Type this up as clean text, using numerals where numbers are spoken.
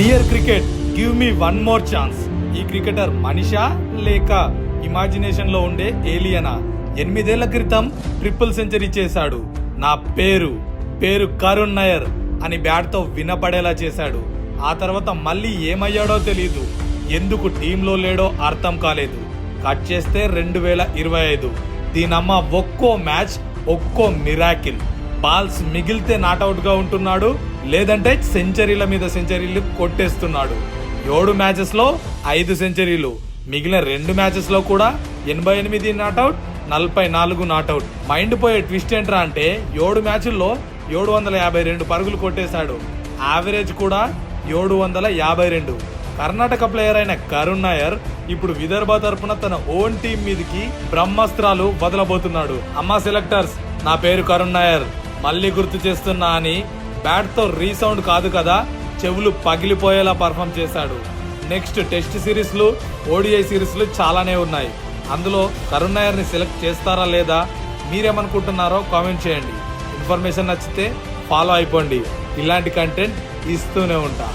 Dear cricket, give me one more chance. ఈ cricketer Manisha లేక imagination లో ఉండే ఏలియనా? 8 ఏళ్ల క్రితం ట్రిపుల్ సెంచరీ చేశాడు. నా పేరు కరుణ్ నాయర్ అని బ్యాట్ తో వినపడేలా చేశాడు. ఆ తర్వాత మళ్ళీ ఏమయ్యాడో తెలియదు. ఎందుకు టీంలో లేడో అర్థం కాలేదు. కట్ చేస్తే 2025 దీనమ్మ ఒక్కో మ్యాచ్ ఒక్కో మిరాకిల్. బాల్స్ మిగిలితే నాట్అవుట్ గా ఉంటున్నాడు, లేదంటే సెంచరీల మీద సెంచరీలు కొట్టేస్తున్నాడు. 7 మ్యాచెస్ లో 5 సెంచరీలు, మిగిలిన 2 మ్యాచెస్ లో కూడా 88 నాట్అవుట్, 44 నాట్అవుట్. మైండ్ పోయే ట్విస్ట్ ఏంట్రా అంటే 7 మ్యాచ్ల్లో 752 పరుగులు కొట్టేశాడు. యావరేజ్ కూడా 752. కర్ణాటక ప్లేయర్ అయిన కరుణ్ నాయర్ ఇప్పుడు విదర్భ తరపున తన ఓన్ టీం మీదకి బ్రహ్మాస్త్రాలు వదలబోతున్నాడు. అమ్మా సెలెక్టర్స్, నా పేరు కరుణ్ నాయర్, మళ్ళీ గుర్తు చేస్తున్నా అని బ్యాట్ తో రీసౌండ్ కాదు కదా, చెవులు పగిలిపోయేలా పర్ఫామ్ చేశాడు. నెక్స్ట్ టెస్ట్ సిరీస్లు, ఓడిఐ సిరీస్లు చాలానే ఉన్నాయి. అందులో కరుణ్ నాయర్ ని సెలెక్ట్ చేస్తారా లేదా, మీరేమనుకుంటున్నారో కామెంట్ చేయండి. ఇన్ఫర్మేషన్ నచ్చితే ఫాలో అయిపోండి. ఇలాంటి కంటెంట్ ఇస్తూనే ఉంటా.